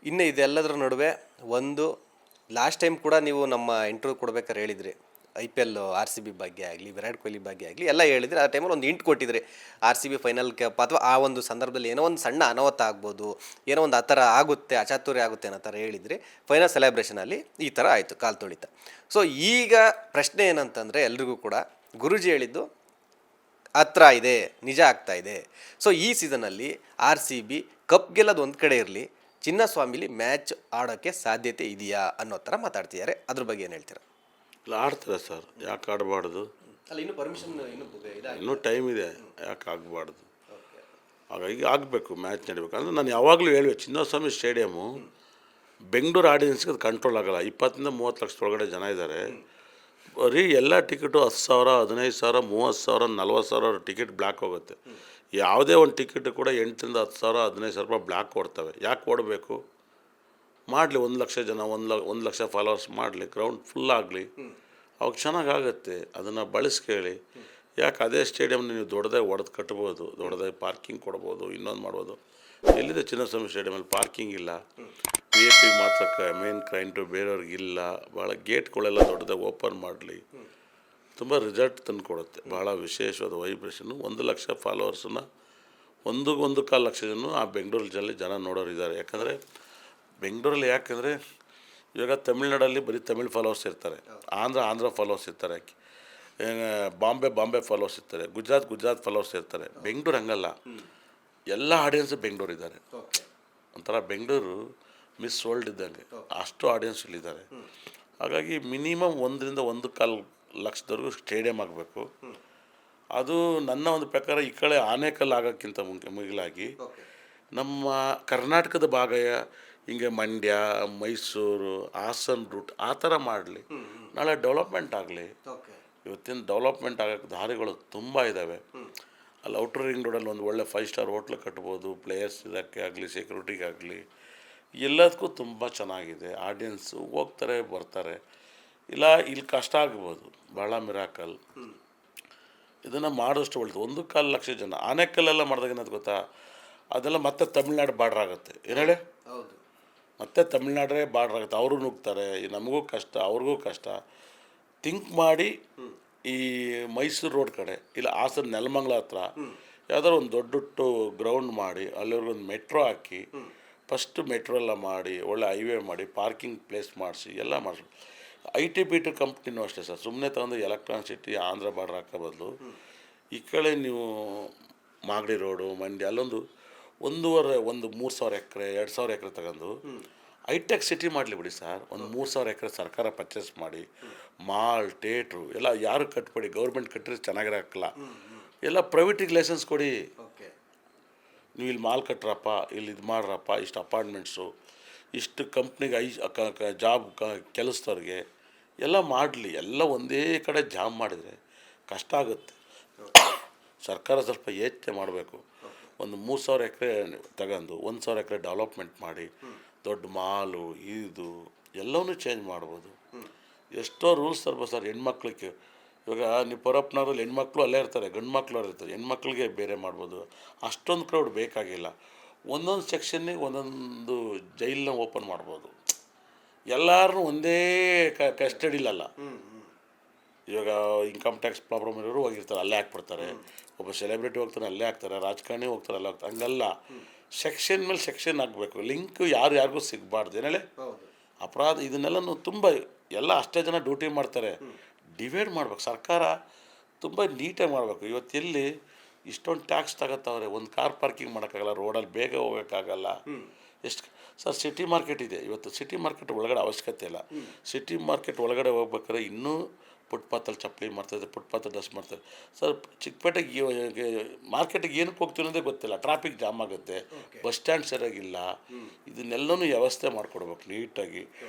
ಇನ್ನು ಇದೆಲ್ಲದರ ನಡುವೆ ಒಂದು ಲಾಸ್ಟ್ ಟೈಮ್ ಕೂಡ ನೀವು ನಮ್ಮ ಇಂಟರ್ವ್ಯೂ ಕೊಡ್ಬೇಕಾದ್ರೆ ಹೇಳಿದ್ರಿ IPL RCB ಬಗ್ಗೆ ಆಗಲಿ ವಿರಾಟ್ ಕೊಹ್ಲಿ ಬಗ್ಗೆ ಆಗಲಿ ಎಲ್ಲ ಹೇಳಿದ್ರಿ. ಆ ಟೈಮಲ್ಲಿ ಒಂದು ಇಂಟ್ ಕೊಟ್ಟಿದ್ರಿ RCB ಫೈನಲ್ ಕ್ಯಾಪ್ ಅಥವಾ ಆ ಒಂದು ಸಂದರ್ಭದಲ್ಲಿ ಏನೋ ಒಂದು ಸಣ್ಣ ಅನಾಹುತ ಆಗ್ಬೋದು, ಏನೋ ಒಂದು ಆ ಥರ ಆಗುತ್ತೆ, ಅಚಾತುರ್ಯ ಆಗುತ್ತೆ ಅನ್ನೋ ಥರ ಹೇಳಿದ್ರಿ. ಫೈನಲ್ ಸೆಲೆಬ್ರೇಷನಲ್ಲಿ ಈ ಥರ ಆಯಿತು ಕಾಲು ತುಳಿತ. ಸೊ ಈಗ ಪ್ರಶ್ನೆ ಏನಂತಂದರೆ ಎಲ್ರಿಗೂ ಕೂಡ ಗುರೂಜಿ ಹೇಳಿದ್ದು ಹತ್ರ ಇದೆ, ನಿಜ ಆಗ್ತಾ ಇದೆ. ಸೊ ಈ ಸೀಸನಲ್ಲಿ RCB ಕಪ್ ಗೆಲ್ಲೋದು ಒಂದು ಕಡೆ ಇರಲಿ, ಚಿನ್ನಸ್ವಾಮಿಲಿ ಮ್ಯಾಚ್ ಆಡೋಕ್ಕೆ ಸಾಧ್ಯತೆ ಇದೆಯಾ ಅನ್ನೋ ಥರ ಮಾತಾಡ್ತಿದ್ದಾರೆ. ಅದ್ರ ಬಗ್ಗೆ ಏನು ಹೇಳ್ತೀರಾ? ಇಲ್ಲ, ಆಡ್ತಾರೆ ಸರ್, ಯಾಕೆ ಆಡಬಾರ್ದು? ಅಲ್ಲ, ಇನ್ನೂ ಪರ್ಮಿಷನ್ ಇನ್ನೂ ಟೈಮ್ ಇದೆ, ಯಾಕೆ ಆಗಬಾರ್ದು? ಹಾಗಾಗಿ ಆಗಬೇಕು, ಮ್ಯಾಚ್ ನಡಿಬೇಕು. ಅಂದರೆ ನಾನು ಯಾವಾಗಲೂ ಹೇಳುವೆ, ಚಿನ್ನಸ್ವಾಮಿ ಸ್ಟೇಡಿಯಮು ಬೆಂಗಳೂರು ಆಡಿಯನ್ಸ್ಗೆ ಅದು ಕಂಟ್ರೋಲ್ ಆಗೋಲ್ಲ. 20-30 ಲಕ್ಷದ ಒಳಗಡೆ ಜನ ಇದ್ದಾರೆ. ಬರೀ ಎಲ್ಲ ಟಿಕೆಟು 10,000, 15,000, 30,000, 40,000 ಟಿಕೆಟ್ ಬ್ಲ್ಯಾಕ್ ಹೋಗುತ್ತೆ. ಯಾವುದೇ ಒಂದು ಟಿಕೆಟ್ ಕೂಡ 8,000-10,000, 15,000 ರೂಪಾಯಿ ಬ್ಲ್ಯಾಕ್ ಓಡ್ತವೆ. ಯಾಕೆ ಓಡಬೇಕು? ಮಾಡಲಿ, 1 ಲಕ್ಷ ಜನ, 1 ಲಕ್ಷ ಫಾಲೋವರ್ಸ್ ಮಾಡಲಿ, ಗ್ರೌಂಡ್ ಫುಲ್ ಆಗಲಿ, ಅವಾಗ ಚೆನ್ನಾಗಾಗತ್ತೆ. ಅದನ್ನು ಬಳಸ್ಕೇಳಿ. ಯಾಕೆ ಅದೇ ಸ್ಟೇಡಿಯಮ್ನ ನೀವು ದೊಡ್ಡದಾಗಿ ಹೊಡೆದು ಕಟ್ಬೋದು, ದೊಡ್ಡದಾಗಿ ಪಾರ್ಕಿಂಗ್ ಕೊಡ್ಬೋದು, ಇನ್ನೊಂದು ಮಾಡ್ಬೋದು. ಎಲ್ಲಿದೆ ಚಿನ್ನಸ್ವಾಮಿ ಸ್ಟೇಡಿಯಮಲ್ಲಿ ಪಾರ್ಕಿಂಗ್ ಇಲ್ಲ. VIP ಮಾತ್ರ ಮೇನ್ ಕ್ಲೈಂಟು, ಬೇರೆಯವ್ರಿಗೆ ಇಲ್ಲ. ಭಾಳ ಗೇಟ್ಗಳೆಲ್ಲ ದೊಡ್ಡದಾಗಿ ಓಪನ್ ಮಾಡಲಿ, ತುಂಬ ರಿಸಲ್ಟ್ ತಂದು ಕೊಡುತ್ತೆ. ಭಾಳ ವಿಶೇಷವಾದ ವೈಬ್ರೇಷನ್ನು. 1 ಲಕ್ಷ ಫಾಲೋವರ್ಸನ್ನು 1.25 ಲಕ್ಷ ಜನ ಆ ಬೆಂಗಳೂರಲ್ಲಿ ಜನ ನೋಡೋರು ಇದ್ದಾರೆ. ಯಾಕಂದರೆ ಬೆಂಗಳೂರಲ್ಲಿ ಯಾಕೆಂದರೆ ಇವಾಗ ತಮಿಳ್ನಾಡಲ್ಲಿ ಬರೀ ತಮಿಳ್ ಫಾಲೋವರ್ಸ್ ಇರ್ತಾರೆ, ಆಂಧ್ರ ಫಾಲೋವರ್ಸ್ ಇರ್ತಾರೆ, ಬಾಂಬೆ ಫಾಲೋವರ್ಸ್ ಇರ್ತಾರೆ, ಗುಜರಾತ್ ಫಾಲೋವರ್ಸ್ ಇರ್ತಾರೆ. ಬೆಂಗಳೂರು ಹಂಗಲ್ಲ, ಎಲ್ಲ ಆಡಿಯನ್ಸು ಬೆಂಗಳೂರು ಇದ್ದಾರೆ. ಒಂಥರ ಬೆಂಗಳೂರು ಮಿಸ್ ವರ್ಲ್ಡ್ ಇದ್ದಂಗೆ, ಅಷ್ಟು ಆಡಿಯನ್ಸ್ ಇಲ್ಲಿದ್ದಾರೆ. ಹಾಗಾಗಿ ಮಿನಿಮಮ್ 1-1.25 ಲಕ್ಷದವರೆಗೂ ಸ್ಟೇಡಿಯಂ ಆಗಬೇಕು. ಅದು ನನ್ನ ಒಂದು ಪ್ರಕಾರ ಈ ಕಡೆ ಆನೇಕಲ್ ಆಗೋಕ್ಕಿಂತ ಮುಗಿಲಾಗಿ ನಮ್ಮ ಕರ್ನಾಟಕದ ಭಾಗ ಹಿಂಗೆ ಮಂಡ್ಯ, ಮೈಸೂರು, ಹಾಸನ ರೂಟ್ ಆ ಥರ ಮಾಡಲಿ. ನಾಳೆ ಡೆವಲಪ್ಮೆಂಟ್ ಆಗಲಿ. ಇವತ್ತಿನ ಡೆವಲಪ್ಮೆಂಟ್ ಆಗೋಕ್ಕೆ ದಾರಿಗಳು ತುಂಬ ಇದ್ದಾವೆ. ಅಲ್ಲಿ ಔಟರ್ ರಿಂಗ್ ರೋಡಲ್ಲಿ ಒಂದು ಒಳ್ಳೆ 5 ಸ್ಟಾರ್ ಹೋಟ್ಲ್ ಕಟ್ಬೋದು. ಪ್ಲೇಯರ್ಸ್ ಇದಕ್ಕೆ ಆಗಲಿ, ಸೆಕ್ಯೂರಿಟಿಗಾಗಲಿ, ಎಲ್ಲದಕ್ಕೂ ತುಂಬ ಚೆನ್ನಾಗಿದೆ. ಆಡಿಯನ್ಸು ಹೋಗ್ತಾರೆ, ಬರ್ತಾರೆ. ಇಲ್ಲ, ಇಲ್ಲಿ ಕಷ್ಟ ಆಗ್ಬೋದು, ಭಾಳ ಮಿರಾಕಲ್. ಇದನ್ನು ಮಾಡೋಷ್ಟು ಒಳ್ಳೆದು. 1.25 ಲಕ್ಷ ಜನ ಆನೇಕಲ್ಲೆಲ್ಲ ಮಾಡಿದಾಗ ಏನಾದ್ರು ಗೊತ್ತಾ, ಅದೆಲ್ಲ ಮತ್ತೆ ತಮಿಳ್ನಾಡು ಬಾರ್ಡ್ರ್ ಆಗುತ್ತೆ. ಏನು ಹೇಳಿ, ಮತ್ತೆ ತಮಿಳ್ನಾಡೇ ಬಾರ್ಡ್ರ್ ಆಗುತ್ತೆ. ಅವರು ನುಗ್ತಾರೆ, ನಮಗೂ ಕಷ್ಟ, ಅವ್ರಿಗೂ ಕಷ್ಟ. ಥಿಂಕ್ ಮಾಡಿ ಈ ಮೈಸೂರು ರೋಡ್ ಕಡೆ, ಇಲ್ಲ ಹಾಸನ ನೆಲಮಂಗಲ ಹತ್ರ ಯಾವ್ದಾದ್ರು ಒಂದು ದೊಡ್ಡ ಗ್ರೌಂಡ್ ಮಾಡಿ, ಅಲ್ಲಿವರೆಗೊಂದು ಮೆಟ್ರೋ ಹಾಕಿ, ಫಸ್ಟು ಮೆಟ್ರೋ ಎಲ್ಲ ಮಾಡಿ, ಒಳ್ಳೆ ಹೈವೇ ಮಾಡಿ, ಪಾರ್ಕಿಂಗ್ ಪ್ಲೇಸ್ ಮಾಡಿಸಿ, ಎಲ್ಲ ಮಾಡಿಸಿ. IT-BT ಕಂಪ್ನಿನೂ ಅಷ್ಟೇ ಸರ್, ಸುಮ್ಮನೆ ತಗೊಂಡು ಎಲೆಕ್ಟ್ರಾನಿಕ್ ಸಿಟಿ ಆಂಧ್ರ ಬಾರ್ಡ್ರ್ ಹಾಕೋ ಬದಲು ಈ ಕಡೆ ನೀವು ಮಾಗಡಿ ರೋಡು, ಮಂಡ್ಯ ಅಲ್ಲೊಂದು 3,000 ಎಕರೆ 2,000 ಎಕರೆ ತಗೊಂಡು ಹೈಟೆಕ್ ಸಿಟಿ ಮಾಡಲಿ ಬಿಡಿ ಸರ್. ಒಂದು 3,000 ಎಕರೆ ಸರ್ಕಾರ ಪರ್ಚೇಸ್ ಮಾಡಿ, ಮಾಲ್, ಥಿಯೇಟ್ರು ಎಲ್ಲ ಯಾರು ಕಟ್ಬೇಡಿ, ಗೌರ್ಮೆಂಟ್ ಕಟ್ಟಿದ್ರೆ ಚೆನ್ನಾಗಿರಕ್ಕಲ್ಲ. ಎಲ್ಲ ಪ್ರೈವೇಟಿಗೆ ಲೈಸೆನ್ಸ್ ಕೊಡಿ. ನೀವು ಇಲ್ಲಿ ಮಾಲ್ ಕಟ್ರಪ್ಪ, ಇಲ್ಲಿ ಇದು ಮಾಡ್ರಪ್ಪ, ಇಷ್ಟು ಅಪಾರ್ಟ್ಮೆಂಟ್ಸು, ಇಷ್ಟು ಕಂಪ್ನಿಗೆ ಜಾಬ್ ಕೆಲಸದವ್ರಿಗೆ ಎಲ್ಲ ಮಾಡಲಿ. ಎಲ್ಲ ಒಂದೇ ಕಡೆ ಜಾಬ್ ಮಾಡಿದರೆ ಕಷ್ಟ ಆಗುತ್ತೆ. ಸರ್ಕಾರ ಸ್ವಲ್ಪ ಯೋಚನೆ ಮಾಡಬೇಕು. ಒಂದು 3,000 ಎಕರೆ ತಗೊಂಡು 1,000 ಎಕರೆ ಡೆವಲಪ್ಮೆಂಟ್ ಮಾಡಿ, ದೊಡ್ಡ ಮಾಲು ಇದು ಎಲ್ಲವನ್ನೂ ಚೇಂಜ್ ಮಾಡ್ಬೋದು. ಎಷ್ಟೋ ರೂಲ್ಸ್ ತರ್ಬೋದು ಸರ್ ಹೆಣ್ಮಕ್ಳಿಗೆ. ಇವಾಗ ನೀವು ಪರಪ್ಪನವ್ರಲ್ಲಿ ಹೆಣ್ಮಕ್ಳು ಅಲ್ಲೇ ಇರ್ತಾರೆ, ಗಂಡು ಮಕ್ಳು ಇರ್ತಾರೆ, ಹೆಣ್ಮಕ್ಳಿಗೆ ಬೇರೆ ಮಾಡ್ಬೋದು. ಅಷ್ಟೊಂದು ಕ್ರೌಡ್ ಬೇಕಾಗಿಲ್ಲ. ಒಂದೊಂದು ಸೆಕ್ಷನ್ನಿಗೆ ಒಂದೊಂದು ಜೈಲನ್ನ ಓಪನ್ ಮಾಡ್ಬೋದು. ಎಲ್ಲರೂ ಒಂದೇ ಕಸ್ಟಡಿಲಲ್ಲ. ಇವಾಗ ಇನ್ಕಮ್ ಟ್ಯಾಕ್ಸ್ ಪ್ರಾಬ್ಲಮ್ ಇರೋರು ಹೋಗಿರ್ತಾರೆ, ಅಲ್ಲೇ ಹಾಕ್ಬಿಡ್ತಾರೆ. ಒಬ್ಬ ಸೆಲೆಬ್ರಿಟಿ ಹೋಗ್ತಾನೆ, ಅಲ್ಲೇ ಹಾಕ್ತಾರೆ. ರಾಜಕಾರಣಿ ಹೋಗ್ತಾರೆ, ಅಲ್ಲೇ ಹೋಗ್ತಾರೆ. ಹಂಗಲ್ಲ, ಸೆಕ್ಷನ್ ಮೇಲೆ ಸೆಕ್ಷನ್ ಆಗಬೇಕು. ಲಿಂಕ್ ಯಾರಿಗೂ ಸಿಗಬಾರ್ದು. ಏನೇಳಿ ಅಪರಾಧ ಇದನ್ನೆಲ್ಲ ತುಂಬ ಎಲ್ಲ ಅಷ್ಟೇ ಜನ ಡ್ಯೂಟಿ ಮಾಡ್ತಾರೆ. ಡಿವೈಡ್ ಮಾಡ್ಬೇಕು. ಸರ್ಕಾರ ತುಂಬ ನೀಟಾಗಿ ಮಾಡಬೇಕು. ಇವತ್ತೆಲ್ಲಿ ಇಷ್ಟೊಂದು ಟ್ಯಾಕ್ಸ್ ತಗೋತಾವ್ರೆ. ಒಂದು ಕಾರ್ ಪಾರ್ಕಿಂಗ್ ಮಾಡೋಕ್ಕಾಗಲ್ಲ, ರೋಡಲ್ಲಿ ಬೇಗ ಹೋಗೋಕ್ಕಾಗಲ್ಲ. ಎಷ್ಟು ಸರ್ ಸಿಟಿ ಮಾರ್ಕೆಟ್ ಇದೆ. ಇವತ್ತು ಸಿಟಿ ಮಾರ್ಕೆಟ್ ಒಳಗಡೆ ಅವಶ್ಯಕತೆ ಇಲ್ಲ. ಸಿಟಿ ಮಾರ್ಕೆಟ್ ಒಳಗಡೆ ಹೋಗ್ಬೇಕಾದ್ರೆ ಇನ್ನೂ ಫುಟ್ಪಾತಲ್ಲಿ ಚಪ್ಪಲಿ ಮಾಡ್ತಾಯಿದ್ದಾರೆ, ಫುಟ್ಪಾತಲ್ಲಿ ಡಸ್ಟ್ ಮಾಡ್ತಾರೆ. ಸರ್ ಚಿಕ್ಕಪೇಟೆಗೆ ಮಾರ್ಕೆಟಿಗೆ ಏನಕ್ಕೆ ಹೋಗ್ತೀವಿ ಅನ್ನೋದೇ ಗೊತ್ತಿಲ್ಲ. ಟ್ರಾಫಿಕ್ ಜಾಮ್ ಆಗುತ್ತೆ, ಬಸ್ ಸ್ಟ್ಯಾಂಡ್ ಸರಿಯಾಗಿಲ್ಲ. ಇದನ್ನೆಲ್ಲನೂ ವ್ಯವಸ್ಥೆ ಮಾಡಿಕೊಡ್ಬೇಕು ನೀಟಾಗಿ.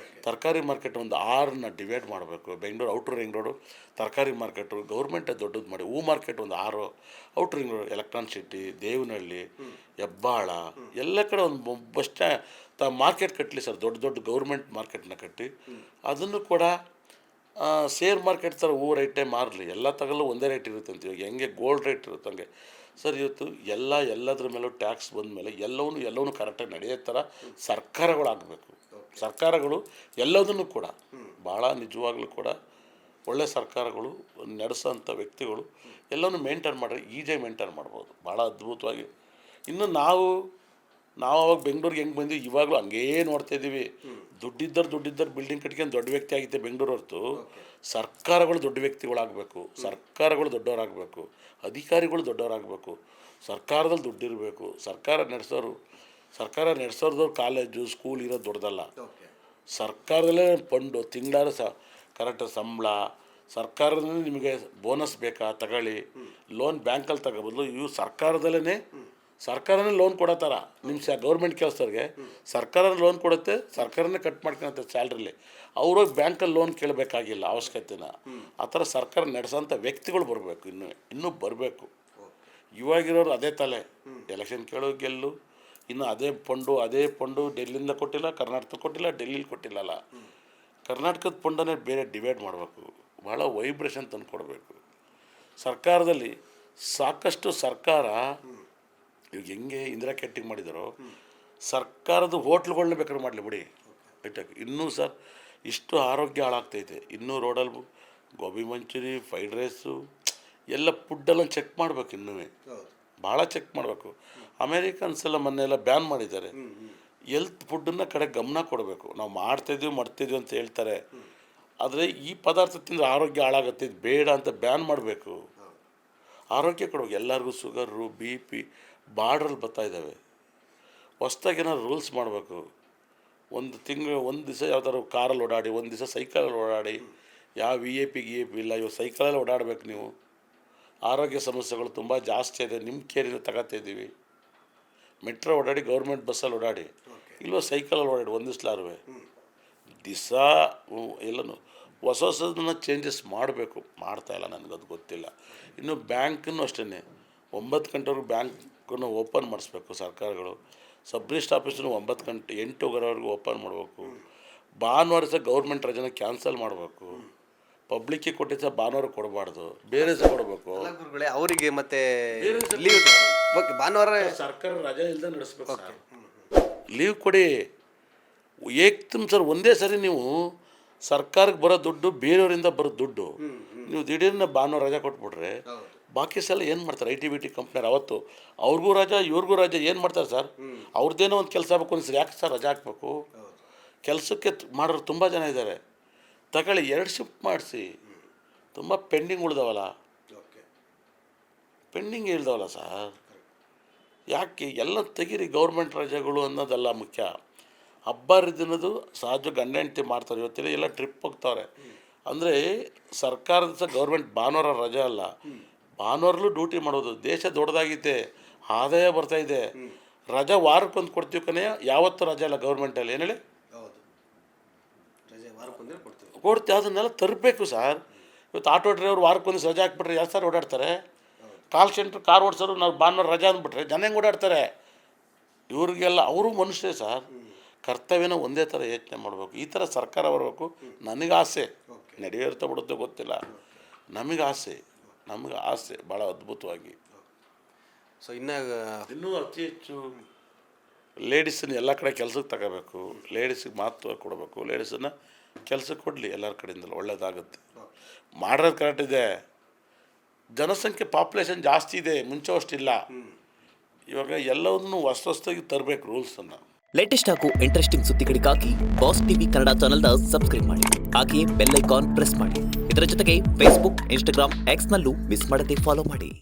ತರಕಾರಿ ಮಾರ್ಕೆಟ್ ಒಂದು 6ನ ಡಿವೈಡ್ ಮಾಡಬೇಕು. ಬೆಂಗಳೂರು ಔಟ್ರ್ ರಿಂಗ್ ರೋಡು ತರಕಾರಿ ಮಾರ್ಕೆಟು ಗೌರ್ಮೆಂಟೇ ದೊಡ್ಡದು ಮಾಡಿ. ಹೂ ಮಾರ್ಕೆಟ್ ಒಂದು 6, outer ring road, Electronic City, Devanahalli, Hebbal ಎಲ್ಲ ಕಡೆ ಒಂದು ಬಸ್ ಸ್ಟ್ಯಾಂಡ್ ಮಾರ್ಕೆಟ್ ಕಟ್ಟಲಿ ಸರ್. ದೊಡ್ಡ ಗೌರ್ಮೆಂಟ್ ಮಾರ್ಕೆಟ್ನ ಕಟ್ಟಿ ಅದನ್ನು ಕೂಡ ಶೇರ್ ಮಾರ್ಕೆಟ್ ಥರ ಹೂ ರೈಟೇ ಮಾರಲಿ. ಎಲ್ಲ ತಗೊಳ್ಳೋ ಒಂದೇ ರೇಟ್ ಇರುತ್ತೆ ಅಂತ. ಇವಾಗ ಹೆಂಗೆ ಗೋಲ್ಡ್ ರೇಟ್ ಇರುತ್ತೆ ಹಂಗೆ ಸರ್ ಇವತ್ತು ಎಲ್ಲದ್ರ ಮೇಲೂ ಟ್ಯಾಕ್ಸ್ ಬಂದ ಮೇಲೆ ಎಲ್ಲವೂ ಕರೆಕ್ಟಾಗಿ ನಡೆಯೋ ಥರ ಸರ್ಕಾರಗಳಾಗಬೇಕು. ಸರ್ಕಾರಗಳು ಎಲ್ಲದನ್ನು ಕೂಡ ಭಾಳ ನಿಜವಾಗ್ಲೂ ಕೂಡ ಒಳ್ಳೆ ಸರ್ಕಾರಗಳು ನಡೆಸೋಂಥ ವ್ಯಕ್ತಿಗಳು ಎಲ್ಲವನ್ನೂ ಮೇಂಟೈನ್ ಮಾಡಿದ್ರೆ ಈಜಿಯಾಗಿ ಮೇಂಟೈನ್ ಮಾಡ್ಬೋದು ಭಾಳ ಅದ್ಭುತವಾಗಿ. ಇನ್ನು ನಾವು ಅವಾಗ ಬೆಂಗಳೂರಿಗೆ ಹೆಂಗೆ ಬಂದ್ವಿ ಇವಾಗಲೂ ಹಂಗೇ ನೋಡ್ತಾಯಿದ್ದೀವಿ. ದುಡ್ಡಿದ್ದವ್ರು ಬಿಲ್ಡಿಂಗ್ ಕಟ್ಕೊಂಡು ದೊಡ್ಡ ವ್ಯಕ್ತಿ ಆಗಿತ್ತೆ ಬೆಂಗಳೂರು ಹೊರತು ಸರ್ಕಾರಗಳು ದೊಡ್ಡ ವ್ಯಕ್ತಿಗಳಾಗಬೇಕು, ಸರ್ಕಾರಗಳು ದೊಡ್ಡವರಾಗಬೇಕು, ಅಧಿಕಾರಿಗಳು ದೊಡ್ಡವರಾಗಬೇಕು, ಸರ್ಕಾರದಲ್ಲಿ ದುಡ್ಡಿರಬೇಕು. ಸರ್ಕಾರ ನಡೆಸೋರ್ದವ್ರು ಕಾಲೇಜು ಸ್ಕೂಲ್ ಇರೋದು ದೊಡ್ಡದಲ್ಲ. ಸರ್ಕಾರದಲ್ಲೇ ಫಂಡು ತಿಂಗಳಾರು ಕರೆಕ್ಟಾಗಿ ಸಂಬಳ, ಸರ್ಕಾರದಲ್ಲಿ ನಿಮಗೆ ಬೋನಸ್ ಬೇಕಾ ತಗೊಳ್ಳಿ, ಲೋನ್ ಬ್ಯಾಂಕಲ್ಲಿ ತಗೋಬದಲು ಇವು ಸರ್ಕಾರನೇ ಲೋನ್ ಕೊಡೋ ಥರ ನಿಮ್ಮ ಗೌರ್ಮೆಂಟ್ ಕೆಲಸದವ್ರಿಗೆ ಸರ್ಕಾರ ಲೋನ್ ಕೊಡುತ್ತೆ, ಸರ್ಕಾರನೇ ಕಟ್ ಮಾಡ್ಕೊಳುತ್ತೆ ಸ್ಯಾಲ್ರಿಲಿ. ಅವ್ರೋಗಿ ಬ್ಯಾಂಕಲ್ಲಿ ಲೋನ್ ಕೇಳಬೇಕಾಗಿಲ್ಲ ಅವಶ್ಯಕತೆನ. ಆ ಥರ ಸರ್ಕಾರ ನಡೆಸೋಂಥ ವ್ಯಕ್ತಿಗಳು ಬರಬೇಕು, ಇನ್ನೂ ಬರಬೇಕು. ಇವಾಗಿರೋರು ಅದೇ ತಲೆ, ಎಲೆಕ್ಷನ್ ಕೇಳೋ ಗೆಲ್ಲು, ಇನ್ನು ಅದೇ ಫಂಡು ಡೆಲ್ಲಿಯಿಂದ ಕೊಟ್ಟಿಲ್ಲ, ಕರ್ನಾಟಕದಲ್ಲಿ ಕೊಟ್ಟಿಲ್ಲ, ಡೆಲ್ಲಿಲಿ ಕೊಟ್ಟಿಲ್ಲಲ್ಲ. ಕರ್ನಾಟಕದ ಫಂಡನ್ನೇ ಬೇರೆ ಡಿವೈಡ್ ಮಾಡಬೇಕು, ಭಾಳ ವೈಬ್ರೇಷನ್ ತಂದು ಕೊಡಬೇಕು. ಸರ್ಕಾರದಲ್ಲಿ ಸಾಕಷ್ಟು ಸರ್ಕಾರ ಇವಾಗ ಹೆಂಗೆ ಇಂದಿರಾ ಕ್ಯಾಂಟೀನ್ ಮಾಡಿದಾರೋ ಸರ್ಕಾರದ ಹೋಟ್ಲುಗಳನ್ನ ಬೇಕಾದ್ರೆ ಮಾಡಲಿ ಬಿಡಿ ಐಟಾಗಿ. ಇನ್ನೂ ಸರ್ ಇಷ್ಟು ಆರೋಗ್ಯ ಹಾಳಾಗ್ತೈತೆ. ಇನ್ನೂ ರೋಡಲ್ಲಿ ಗೋಬಿ ಮಂಚೂರಿ, ಫ್ರೈಡ್ ರೈಸು ಎಲ್ಲ ಫುಡ್ಡೆಲ್ಲ ಚೆಕ್ ಮಾಡಬೇಕು, ಇನ್ನೂ ಭಾಳ ಚೆಕ್ ಮಾಡಬೇಕು. ಅಮೇರಿಕನ್ಸ್ ಎಲ್ಲ ಮೊನ್ನೆಲ್ಲ ಬ್ಯಾನ್ ಮಾಡಿದ್ದಾರೆ. ಹೆಲ್ತ್ ಫುಡ್ಡನ್ನು ಕಡೆ ಗಮನ ಕೊಡಬೇಕು. ನಾವು ಮಾಡ್ತಿದ್ವಿ ಅಂತ ಹೇಳ್ತಾರೆ, ಆದರೆ ಈ ಪದಾರ್ಥ ತಿಂದರೆ ಆರೋಗ್ಯ ಹಾಳಾಗುತ್ತೆ, ಇದು ಬೇಡ ಅಂತ ಬ್ಯಾನ್ ಮಾಡಬೇಕು. ಆರೋಗ್ಯ ಕೊಡಬೇಕು ಎಲ್ಲರಿಗೂ. Sugar, BP ಬಾರ್ಡ್ರಲ್ಲಿ ಬರ್ತಾಯಿದ್ದಾವೆ. ಹೊಸ್ದಾಗಿ ಏನಾದ್ರು ರೂಲ್ಸ್ ಮಾಡಬೇಕು. ಒಂದು ದಿವಸ ಯಾವ್ದಾದ್ರು ಕಾರಲ್ಲಿ ಓಡಾಡಿ, ಒಂದು ದಿವಸ ಸೈಕಲಲ್ಲಿ ಓಡಾಡಿ. ಯಾವ VIP ಇಲ್ಲ, ಇವಾಗ ಸೈಕಲಲ್ಲಿ ಓಡಾಡಬೇಕು ನೀವು. ಆರೋಗ್ಯ ಸಮಸ್ಯೆಗಳು ತುಂಬ ಜಾಸ್ತಿ ಇದೆ, ನಿಮ್ಮ ಕೇರಿಂದ ತಗೋತಿದ್ದೀವಿ. ಮೆಟ್ರೋ ಓಡಾಡಿ, ಗೌರ್ಮೆಂಟ್ ಬಸ್ಸಲ್ಲಿ ಓಡಾಡಿ, ಇಲ್ವ ಸೈಕಲಲ್ಲಿ ಓಡಾಡಿ ಒಂದು ದಿವಸ ಎಲ್ಲನೂ ಹೊಸದನ್ನ ಚೇಂಜಸ್ ಮಾಡಬೇಕು. ಮಾಡ್ತಾಯಿಲ್ಲ, ನನಗದು ಗೊತ್ತಿಲ್ಲ. ಇನ್ನು ಬ್ಯಾಂಕನ್ನು ಅಷ್ಟೇ 9 ಗಂಟೆವರೆಗೂ ಬ್ಯಾಂಕನ್ನು ಓಪನ್ ಮಾಡಿಸ್ಬೇಕು ಸರ್ಕಾರಗಳು. ಸಬ್ ರಿಜಿಸ್ಟ್ರ್ ಆಫೀಸನ್ನು 9 ಗಂಟೆ 8:15ವರೆಗೂ ಓಪನ್ ಮಾಡಬೇಕು. ಭಾನುವಾರ ಸಹ ಗೌರ್ಮೆಂಟ್ ರಜೆನ ಕ್ಯಾನ್ಸಲ್ ಮಾಡಬೇಕು. ಪಬ್ಲಿಕ್ಕಿಗೆ ಕೊಟ್ಟಿದ್ದ ಭಾನುವಾರ ಕೊಡಬಾರ್ದು, ಬೇರೆ ಸಹ ಕೊಡಬೇಕು ಅವರಿಗೆ. ಮತ್ತೆ ಭಾನುವಾರ ಸರ್ಕಾರ ರಜೆ ಇಲ್ಲದೆ ನಡೆಸ್ಬೇಕು ಸರ್. ಲೀವ್ ಕೊಡಿ ಏಕ್ತಮ್ ಸರ್. ಒಂದೇ ಸರಿ ನೀವು ಸರ್ಕಾರಕ್ಕೆ ಬರೋ ದುಡ್ಡು, ಬೇರೆಯವರಿಂದ ಬರೋ ದುಡ್ಡು ನೀವು ದಿಢೀರ್ನ ಭಾನುವಾರ ರಜೆ ಕೊಟ್ಬಿಟ್ರೆ ಬಾಕಿ ಸಲ ಏನು ಮಾಡ್ತಾರೆ? IT ಕಂಪ್ನಿಯವ್ರು ಅವತ್ತು ಅವ್ರಿಗೂ ರಜಾ ಇವ್ರಿಗೂ ರಜಾ ಏನು ಮಾಡ್ತಾರೆ ಸರ್? ಅವ್ರದ್ದೇನೋ ಒಂದು ಕೆಲಸ ಆಗಬೇಕು ಅನ್ಸರಿ, ಯಾಕೆ ಸರ್ ರಜೆ ಹಾಕ್ಬೇಕು? ಕೆಲಸಕ್ಕೆ ಮಾಡೋರು ತುಂಬ ಜನ ಇದ್ದಾರೆ. ತಗೊಳ್ಳಿ 2 ಶಿಫ್ಟ್ ಮಾಡಿಸಿ. ತುಂಬ ಪೆಂಡಿಂಗ್ ಉಳ್ದವಲ್ಲ ಸರ್. ಯಾಕೆ ಎಲ್ಲ ತೆಗೀರಿ. ಗೌರ್ಮೆಂಟ್ ರಜೆಗಳು ಅನ್ನೋದಲ್ಲ ಮುಖ್ಯ. ಹಬ್ಬ ಹರಿದಿನದು ಸಹಜ ಗಂಡ ಹೆಂಡತಿ ಮಾಡ್ತಾರೆ. ಇವತ್ತಿಲ್ಲ ಎಲ್ಲ ಟ್ರಿಪ್ ಹೋಗ್ತಾವ್ರೆ ಅಂದರೆ ಸರ್ಕಾರದ ಸಹ ಗೌರ್ಮೆಂಟ್ ಭಾನುವಾರ ರಜೆ ಅಲ್ಲ, ಭಾನುವಾರಲ್ಲೂ ಡ್ಯೂಟಿ ಮಾಡೋದು. ದೇಶ ದೊಡ್ಡದಾಗಿದೆ, ಆದಾಯ ಬರ್ತಾಯಿದೆ. ರಜಾ ವಾರಕ್ಕೊಂದು ಕೊಡ್ತೀವಿ ಕಣೆ, ಯಾವತ್ತೂ ರಜೆ ಅಲ್ಲ ಗೌರ್ಮೆಂಟಲ್ಲಿ. ಏನು ಹೇಳಿ ಕೊಡ್ತೀವಿ, ಅದನ್ನೆಲ್ಲ ತರಬೇಕು ಸರ್. ಇವತ್ತು ಆಟೋ ಡ್ರೈವರ್ ವಾರಕ್ಕೊಂದು ರಜೆ ಹಾಕ್ಬಿಟ್ರೆ ಯಾರು ಸರ್ ಓಡಾಡ್ತಾರೆ? ಕಾಲ್ ಸೆಂಟ್ರ್ ಕಾರ್ ಓಡಿಸೋರು ನಾವು ಭಾನುವಾರ ರಜೆ ಅಂದ್ಬಿಟ್ರೆ ಜನ ಹೆಂಗೆ ಓಡಾಡ್ತಾರೆ? ಇವ್ರಿಗೆಲ್ಲ ಅವರು ಮನುಷ್ಯರೇ ಸರ್. ಕರ್ತವ್ಯನ ಒಂದೇ ಥರ ಯೋಚನೆ ಮಾಡಬೇಕು. ಈ ಥರ ಸರ್ಕಾರ ಬರಬೇಕು. ನನಗೆ ಆಸೆ, ನಡೆಯುತ್ತಾ ಬಿಡುತ್ತೋ ಗೊತ್ತಿಲ್ಲ, ನಮಗೆ ಆಸೆ ಭಾಳ ಅದ್ಭುತವಾಗಿ. ಸೊ ಇನ್ನೂ ಅತಿ ಹೆಚ್ಚು ಲೇಡೀಸನ್ನು ಎಲ್ಲ ಕಡೆ ಕೆಲಸಕ್ಕೆ ತಗೋಬೇಕು. ಲೇಡೀಸಿಗೆ ಮಹತ್ವ ಕೊಡಬೇಕು. ಲೇಡೀಸನ್ನು ಕೆಲಸಕ್ಕೆ ಕೊಡಲಿ ಎಲ್ಲರ ಕಡೆಯಿಂದಲೂ, ಒಳ್ಳೆಯದಾಗುತ್ತೆ. ಮಾಡೋದು ಕರೆಕ್ಟ್ ಇದೆ. ಜನಸಂಖ್ಯೆ ಪಾಪ್ಯುಲೇಷನ್ ಜಾಸ್ತಿ ಇದೆ, ಮುಂಚೆ ಅಷ್ಟಿಲ್ಲ. ಇವಾಗ ಎಲ್ಲವನ್ನೂ ಹೊಸದಾಗಿ ತರಬೇಕು ರೂಲ್ಸನ್ನು. ಲೇಟೆಸ್ಟ್ ಹಾಗೂ ಇಂಟ್ರೆಸ್ಟಿಂಗ್ ಸುದ್ದಿಗಳಿಗಾಗಿ ಬಾಸ್ ಟಿವಿ ಕನ್ನಡ ಚಾನೆಲ್ನ ಸಬ್ಸ್ಕ್ರೈಬ್ ಮಾಡಿ. ಹಾಗೆಯೇ ಬೆಲ್ ಐಕಾನ್ ಪ್ರೆಸ್ ಮಾಡಿ. ಇದರ ಜೊತೆಗೆ ಫೇಸ್ಬುಕ್, ಇನ್ಸ್ಟಾಗ್ರಾಮ್, Xನಲ್ಲೂ ಮಿಸ್ ಮಾಡದೆ ಫಾಲೋ ಮಾಡಿ.